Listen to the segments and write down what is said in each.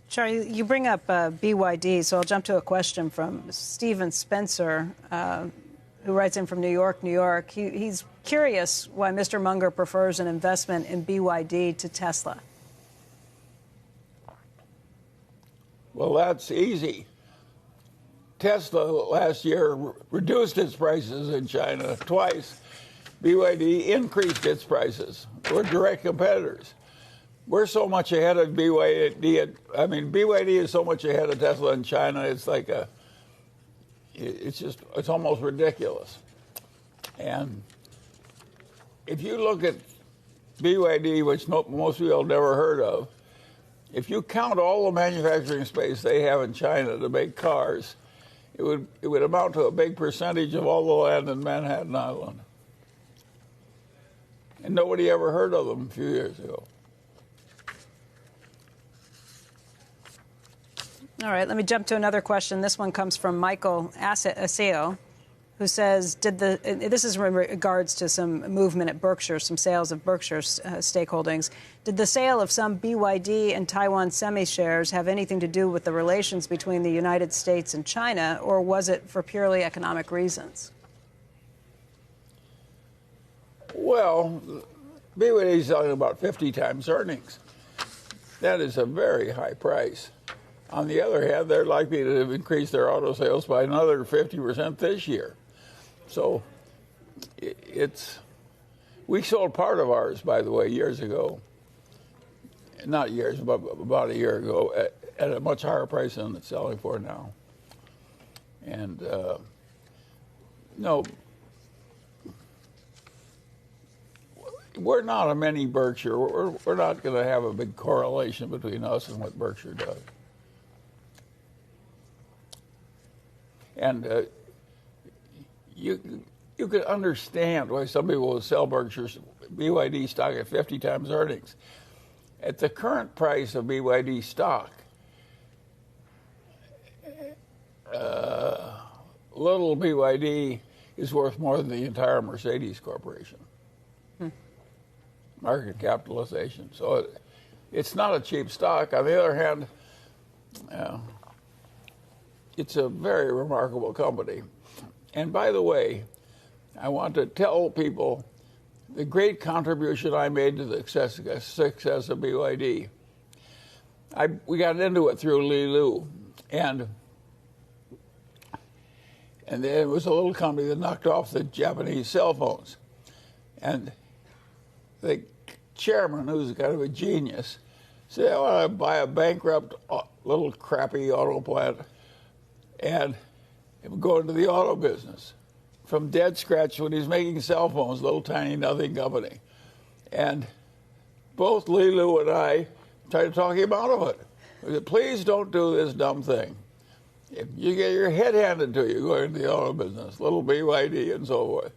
Charlie, you bring up BYD, so I'll jump to a question from Stephen Spencer, who writes in from New York, New York. He's curious why Mr. Munger prefers an investment in BYD to Tesla. Well, that's easy. Tesla last year reduced its prices in China twice. BYD increased its prices. We're direct competitors. We're so much ahead of BYD. I mean, BYD is so much ahead of Tesla in China. It's like it's almost ridiculous. And if you look at BYD, which most people have never heard of, if you count all the manufacturing space they have in China to make cars, it would amount to a big percentage of all the land in Manhattan Island. And nobody ever heard of them a few years ago. All right, let me jump to another question. This one comes from Michael Aseo, who says, this is in regards to some movement at Berkshire, some sales of Berkshire's stake holdings. Did the sale of some BYD and Taiwan Semi shares have anything to do with the relations between the United States and China, or was it for purely economic reasons? Well, BYD is selling about 50 times earnings. That is a very high price. On the other hand, they're likely to increase their auto sales by another 50% this year. So we sold part of ours, by the way, years ago. Not years, but about a year ago at a much higher price than it's selling for now. And no, we're not a mini Berkshire. We're not going to have a big correlation between us and what Berkshire does. And you could understand why some people would sell Berkshire's BYD stock at 50 times earnings. At the current price of BYD stock, little BYD is worth more than the entire Mercedes Corporation. Market capitalization. So it's not a cheap stock. On the other hand, it's a very remarkable company. And by the way, I want to tell people the great contribution I made to the success of BYD. We got into it through Li Lu, and there was a little company that knocked off the Japanese cell phones. And the chairman, who's kind of a genius, said, I want to buy a bankrupt little crappy auto plant and go into the auto business from dead scratch when he's making cell phones, little tiny nothing company. And both Li Lu and I tried to talk him out of it. We said, please don't do this dumb thing. If you get your head handed to you going into the auto business, little BYD and so forth.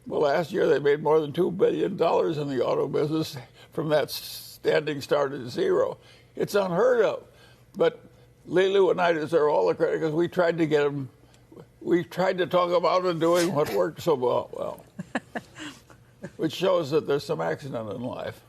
Well, last year they made more than $2 billion in the auto business from that standing start at zero. It's unheard of. But Li Lu and I deserve all the credit because we tried to get him, we tried to talk about him doing what worked so well, which shows that there's some accident in life.